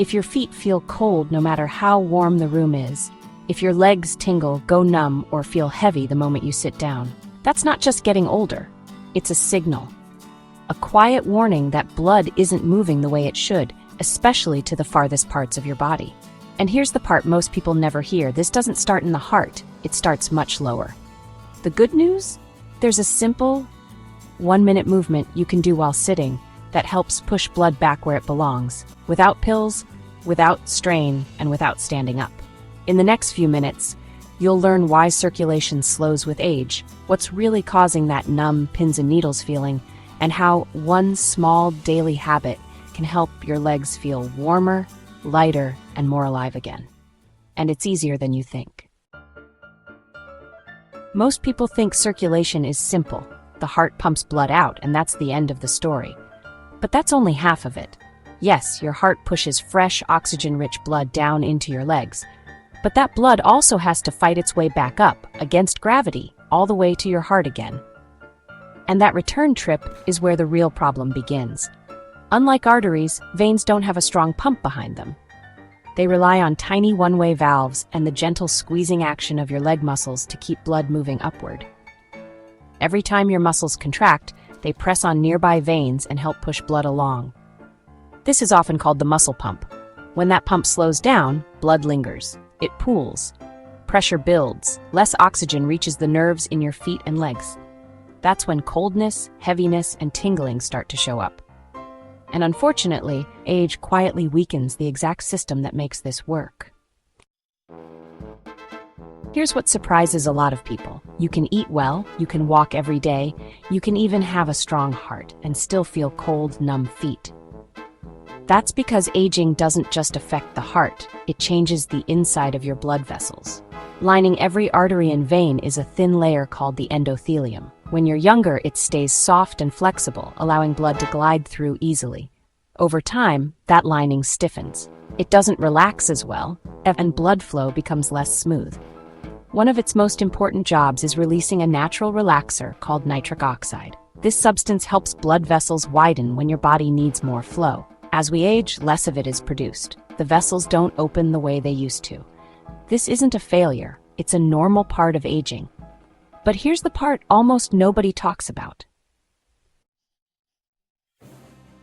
If your feet feel cold no matter how warm the room is, if your legs tingle, go numb, or feel heavy the moment you sit down, that's not just getting older. It's a signal. A quiet warning that blood isn't moving the way it should, especially to the farthest parts of your body. And here's the part most people never hear. This doesn't start in the heart, it starts much lower. The good news? There's a simple, 1-minute movement you can do while sitting that helps push blood back where it belongs, without pills, without strain, and without standing up. In the next few minutes, you'll learn why circulation slows with age, what's really causing that numb pins and needles feeling, and how one small daily habit can help your legs feel warmer, lighter, and more alive again. And it's easier than you think. Most people think circulation is simple. The heart pumps blood out, and that's the end of the story. But that's only half of it. Yes, your heart pushes fresh, oxygen-rich blood down into your legs, but that blood also has to fight its way back up, against gravity, all the way to your heart again. And that return trip is where the real problem begins. Unlike arteries, veins don't have a strong pump behind them. They rely on tiny one-way valves and the gentle squeezing action of your leg muscles to keep blood moving upward. Every time your muscles contract, they press on nearby veins and help push blood along. This is often called the muscle pump. When that pump slows down, blood lingers. It pools. Pressure builds. Less oxygen reaches the nerves in your feet and legs. That's when coldness, heaviness, and tingling start to show up. And unfortunately, age quietly weakens the exact system that makes this work. Here's what surprises a lot of people. You can eat well, you can walk every day, you can even have a strong heart and still feel cold, numb feet. That's because aging doesn't just affect the heart, it changes the inside of your blood vessels. Lining every artery and vein is a thin layer called the endothelium. When you're younger, it stays soft and flexible, allowing blood to glide through easily. Over time, that lining stiffens. It doesn't relax as well, and blood flow becomes less smooth. One of its most important jobs is releasing a natural relaxer called nitric oxide. This substance helps blood vessels widen when your body needs more flow. As we age, less of it is produced. The vessels don't open the way they used to. This isn't a failure, it's a normal part of aging. But here's the part almost nobody talks about.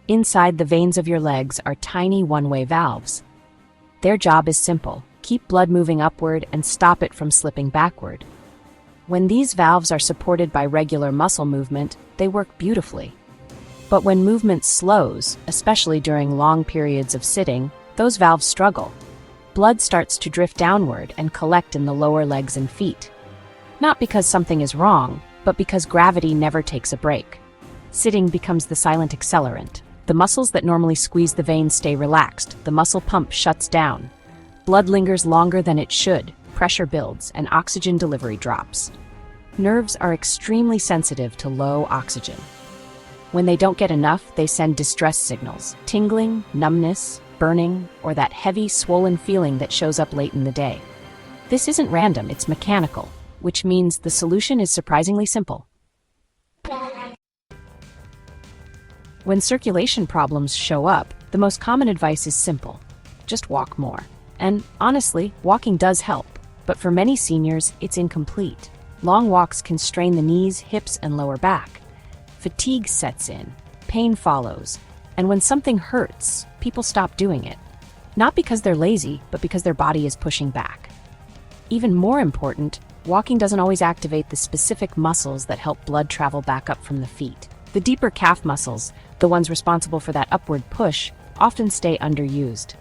Inside the veins of your legs are tiny one-way valves. Their job is simple: keep blood moving upward and stop it from slipping backward. When these valves are supported by regular muscle movement, they work beautifully. But when movement slows, especially during long periods of sitting, those valves struggle. Blood starts to drift downward and collect in the lower legs and feet. Not because something is wrong, but because gravity never takes a break. Sitting becomes the silent accelerant. The muscles that normally squeeze the veins stay relaxed, the muscle pump shuts down. Blood lingers longer than it should, pressure builds, and oxygen delivery drops. Nerves are extremely sensitive to low oxygen. When they don't get enough, they send distress signals: tingling, numbness, burning, or that heavy, swollen feeling that shows up late in the day. This isn't random, it's mechanical, which means the solution is surprisingly simple. When circulation problems show up, the most common advice is simple: just walk more. And honestly, walking does help, but for many seniors, it's incomplete. Long walks can strain the knees, hips, and lower back. Fatigue sets in, pain follows, and when something hurts, people stop doing it. Not because they're lazy, but because their body is pushing back. Even more important, walking doesn't always activate the specific muscles that help blood travel back up from the feet. The deeper calf muscles, the ones responsible for that upward push, often stay underused.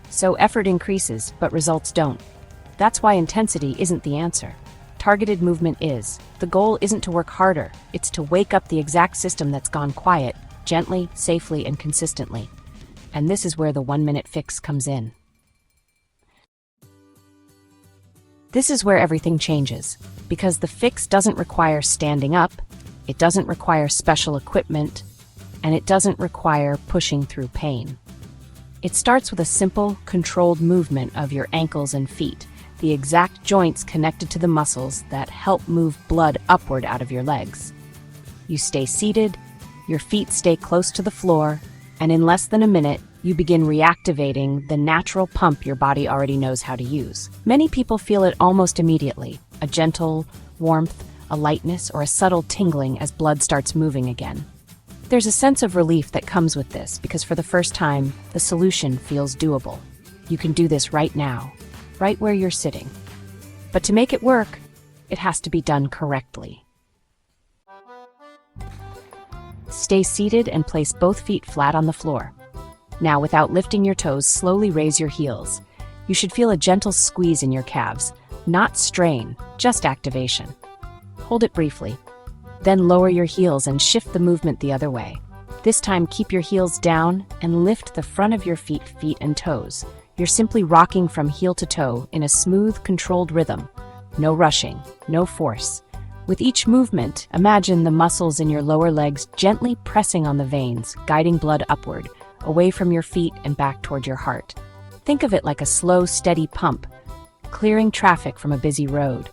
So effort increases, but results don't. That's why intensity isn't the answer. Targeted movement is. The goal isn't to work harder, it's to wake up the exact system that's gone quiet, gently, safely, and consistently. And this is where the 1-minute fix comes in. This is where everything changes, because the fix doesn't require standing up, it doesn't require special equipment, and it doesn't require pushing through pain. It starts with a simple, controlled movement of your ankles and feet, the exact joints connected to the muscles that help move blood upward out of your legs. You stay seated, your feet stay close to the floor, and in less than a minute, you begin reactivating the natural pump your body already knows how to use. Many people feel it almost immediately, a gentle warmth, a lightness, or a subtle tingling as blood starts moving again. There's a sense of relief that comes with this because for the first time, the solution feels doable. You can do this right now, right where you're sitting. But to make it work, it has to be done correctly. Stay seated and place both feet flat on the floor. Now, without lifting your toes, slowly raise your heels. You should feel a gentle squeeze in your calves, not strain, just activation. Hold it briefly. Then lower your heels and shift the movement the other way. This time, keep your heels down and lift the front of your feet and toes. You're simply rocking from heel to toe in a smooth, controlled rhythm. No rushing, no force. With each movement, imagine the muscles in your lower legs gently pressing on the veins, guiding blood upward, away from your feet and back toward your heart. Think of it like a slow, steady pump, clearing traffic from a busy road.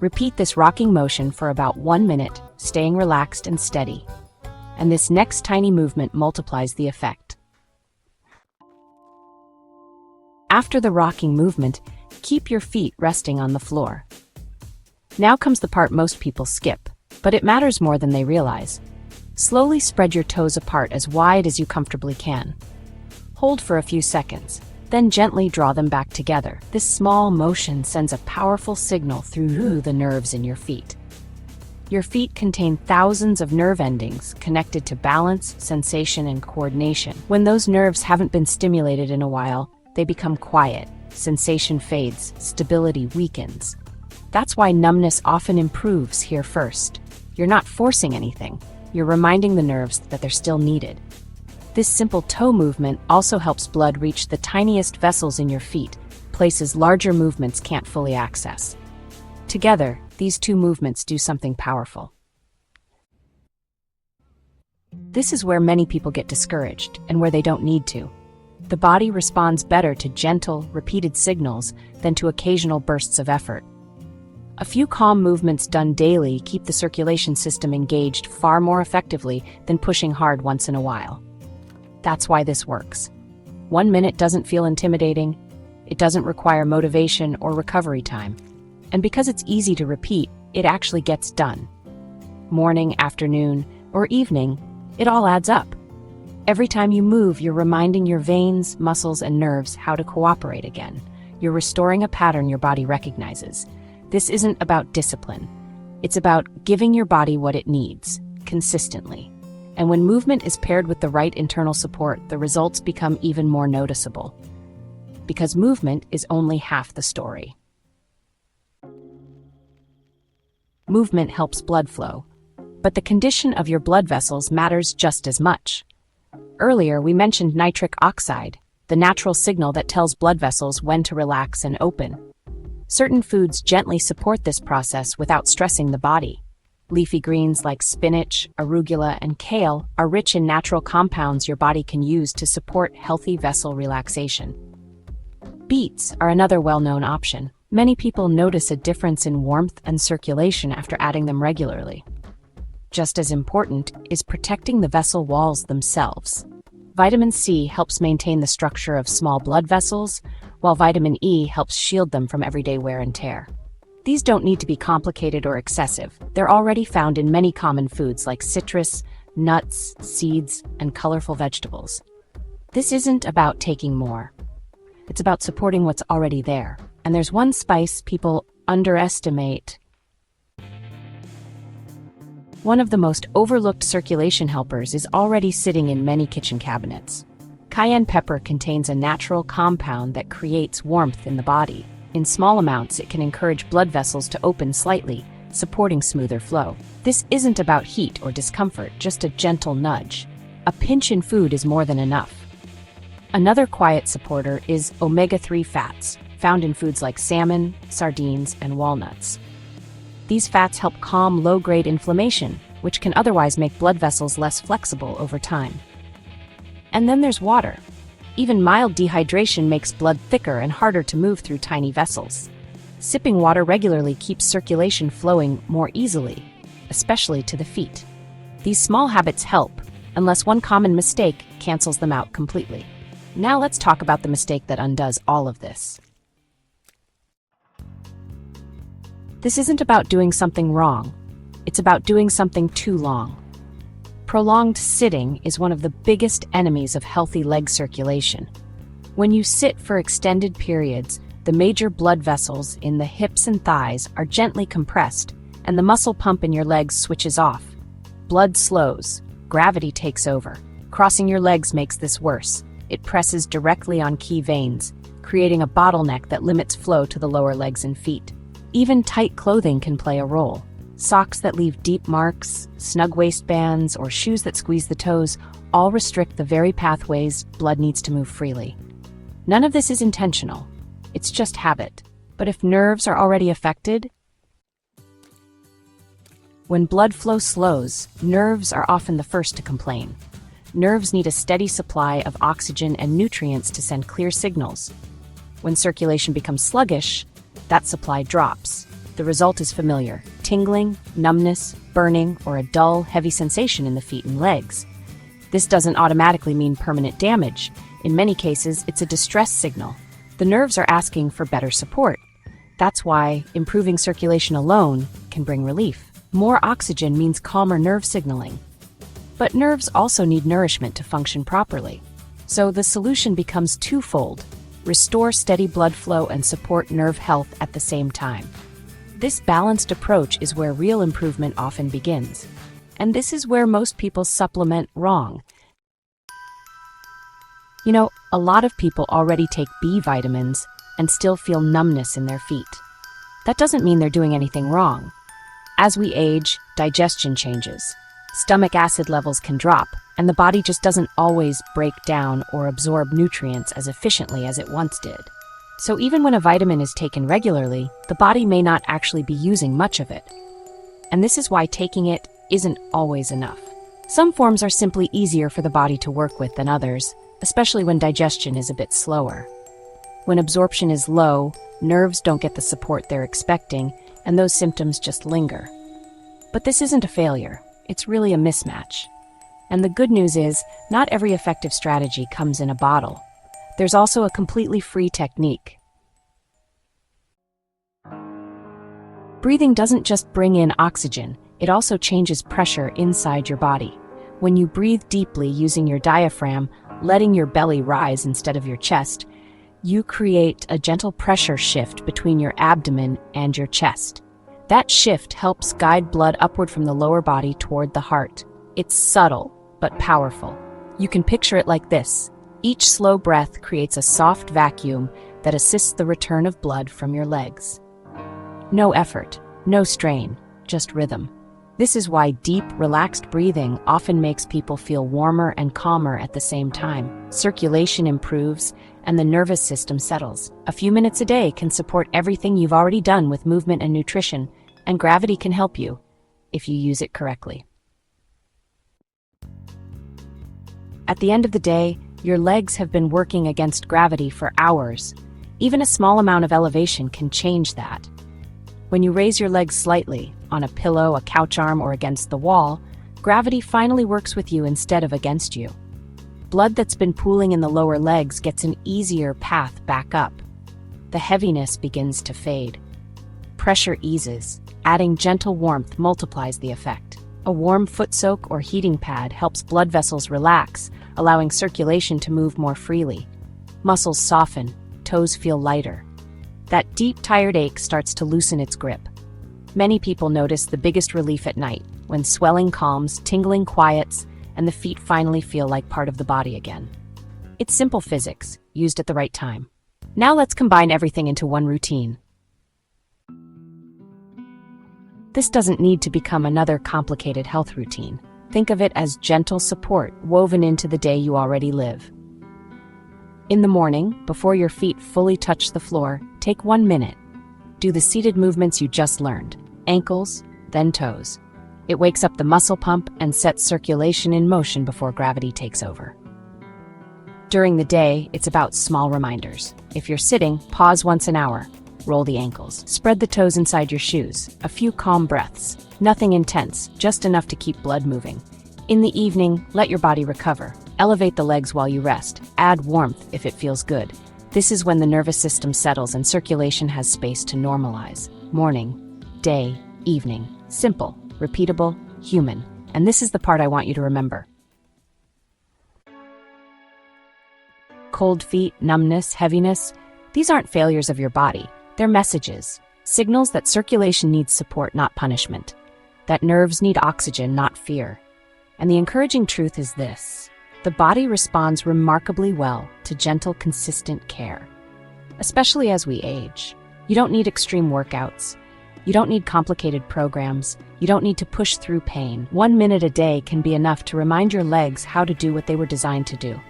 Repeat this rocking motion for about 1 minute, staying relaxed and steady. And this next tiny movement multiplies the effect. After the rocking movement, keep your feet resting on the floor. Now comes the part most people skip, but it matters more than they realize. Slowly spread your toes apart as wide as you comfortably can. Hold for a few seconds, then gently draw them back together. This small motion sends a powerful signal through the nerves in your feet. Your feet contain thousands of nerve endings connected to balance, sensation, and coordination. When those nerves haven't been stimulated in a while, they become quiet, sensation fades, stability weakens. That's why numbness often improves here first. You're not forcing anything. You're reminding the nerves that they're still needed. This simple toe movement also helps blood reach the tiniest vessels in your feet, places larger movements can't fully access. Together, these two movements do something powerful. This is where many people get discouraged and where they don't need to. The body responds better to gentle, repeated signals than to occasional bursts of effort. A few calm movements done daily keep the circulation system engaged far more effectively than pushing hard once in a while. That's why this works. 1 minute doesn't feel intimidating. It doesn't require motivation or recovery time. And because it's easy to repeat, it actually gets done. Morning, afternoon, or evening, it all adds up. Every time you move, you're reminding your veins, muscles, and nerves how to cooperate again. You're restoring a pattern your body recognizes. This isn't about discipline. It's about giving your body what it needs, consistently. And when movement is paired with the right internal support, the results become even more noticeable. Because movement is only half the story. Movement helps blood flow, but the condition of your blood vessels matters just as much. Earlier, we mentioned nitric oxide, the natural signal that tells blood vessels when to relax and open. Certain foods gently support this process without stressing the body. Leafy greens like spinach, arugula, and kale are rich in natural compounds your body can use to support healthy vessel relaxation. Beets are another well-known option. Many people notice a difference in warmth and circulation after adding them regularly. Just as important is protecting the vessel walls themselves. Vitamin C helps maintain the structure of small blood vessels, while vitamin E helps shield them from everyday wear and tear. These don't need to be complicated or excessive. They're already found in many common foods like citrus, nuts, seeds, and colorful vegetables. This isn't about taking more. It's about supporting what's already there. And there's one spice people underestimate. One of the most overlooked circulation helpers is already sitting in many kitchen cabinets. Cayenne pepper contains a natural compound that creates warmth in the body. In small amounts, it can encourage blood vessels to open slightly, supporting smoother flow. This isn't about heat or discomfort, just a gentle nudge. A pinch in food is more than enough. Another quiet supporter is omega-3 fats, found in foods like salmon, sardines, and walnuts. These fats help calm low-grade inflammation, which can otherwise make blood vessels less flexible over time. And then there's water. Even mild dehydration makes blood thicker and harder to move through tiny vessels. Sipping water regularly keeps circulation flowing more easily, especially to the feet. These small habits help, unless one common mistake cancels them out completely. Now let's talk about the mistake that undoes all of this. This isn't about doing something wrong. It's about doing something too long. Prolonged sitting is one of the biggest enemies of healthy leg circulation. When you sit for extended periods, the major blood vessels in the hips and thighs are gently compressed, and the muscle pump in your legs switches off. Blood slows, gravity takes over. Crossing your legs makes this worse. It presses directly on key veins, creating a bottleneck that limits flow to the lower legs and feet. Even tight clothing can play a role. Socks that leave deep marks, snug waistbands, or shoes that squeeze the toes all restrict the very pathways blood needs to move freely. None of this is intentional. It's just habit. But if nerves are already affected, when blood flow slows, nerves are often the first to complain. Nerves need a steady supply of oxygen and nutrients to send clear signals. When circulation becomes sluggish, that supply drops. The result is familiar: tingling, numbness, burning, or a dull, heavy sensation in the feet and legs. This doesn't automatically mean permanent damage. In many cases, it's a distress signal. The nerves are asking for better support. That's why improving circulation alone can bring relief. More oxygen means calmer nerve signaling. But nerves also need nourishment to function properly. So the solution becomes twofold: restore steady blood flow and support nerve health at the same time. This balanced approach is where real improvement often begins. And this is where most people supplement wrong. You know, a lot of people already take B vitamins and still feel numbness in their feet. That doesn't mean they're doing anything wrong. As we age, digestion changes. Stomach acid levels can drop, and the body just doesn't always break down or absorb nutrients as efficiently as it once did. So even when a vitamin is taken regularly, the body may not actually be using much of it. And this is why taking it isn't always enough. Some forms are simply easier for the body to work with than others, especially when digestion is a bit slower. When absorption is low, nerves don't get the support they're expecting, and those symptoms just linger. But this isn't a failure. It's really a mismatch. And the good news is, not every effective strategy comes in a bottle. There's also a completely free technique. Breathing doesn't just bring in oxygen, it also changes pressure inside your body. When you breathe deeply using your diaphragm, letting your belly rise instead of your chest, you create a gentle pressure shift between your abdomen and your chest. That shift helps guide blood upward from the lower body toward the heart. It's subtle, but powerful. You can picture it like this. Each slow breath creates a soft vacuum that assists the return of blood from your legs. No effort, no strain, just rhythm. This is why deep, relaxed breathing often makes people feel warmer and calmer at the same time. Circulation improves, and the nervous system settles. A few minutes a day can support everything you've already done with movement and nutrition, and gravity can help you if you use it correctly. At the end of the day, your legs have been working against gravity for hours. Even a small amount of elevation can change that. When you raise your legs slightly, on a pillow, a couch arm, or against the wall, gravity finally works with you instead of against you. Blood that's been pooling in the lower legs gets an easier path back up. The heaviness begins to fade. Pressure eases. Adding gentle warmth multiplies the effect. A warm foot soak or heating pad helps blood vessels relax, allowing circulation to move more freely. Muscles soften, toes feel lighter. That deep, tired ache starts to loosen its grip. Many people notice the biggest relief at night, when swelling calms, tingling quiets, and the feet finally feel like part of the body again. It's simple physics, used at the right time. Now let's combine everything into one routine. This doesn't need to become another complicated health routine. Think of it as gentle support woven into the day you already live. In the morning, before your feet fully touch the floor, take 1 minute. Do the seated movements you just learned, ankles, then toes. It wakes up the muscle pump and sets circulation in motion before gravity takes over. During the day, it's about small reminders. If you're sitting, pause once an hour. Roll the ankles. Spread the toes inside your shoes. A few calm breaths. Nothing intense, just enough to keep blood moving. In the evening, let your body recover. Elevate the legs while you rest. Add warmth if it feels good. This is when the nervous system settles and circulation has space to normalize. Morning, day, evening. Simple, repeatable, human. And this is the part I want you to remember. Cold feet, numbness, heaviness, these aren't failures of your body. They're messages, signals that circulation needs support, not punishment. That nerves need oxygen, not fear. And the encouraging truth is this: the body responds remarkably well to gentle, consistent care. Especially as we age. You don't need extreme workouts. You don't need complicated programs. You don't need to push through pain. 1 minute a day can be enough to remind your legs how to do what they were designed to do.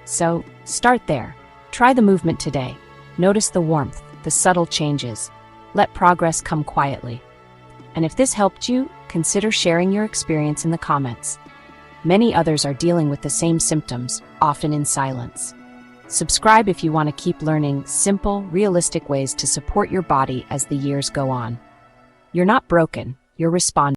So, start there. Try the movement today. Notice the warmth, the subtle changes. Let progress come quietly. And if this helped you, consider sharing your experience in the comments. Many others are dealing with the same symptoms, often in silence. Subscribe if you want to keep learning simple, realistic ways to support your body as the years go on. You're not broken, you're responding.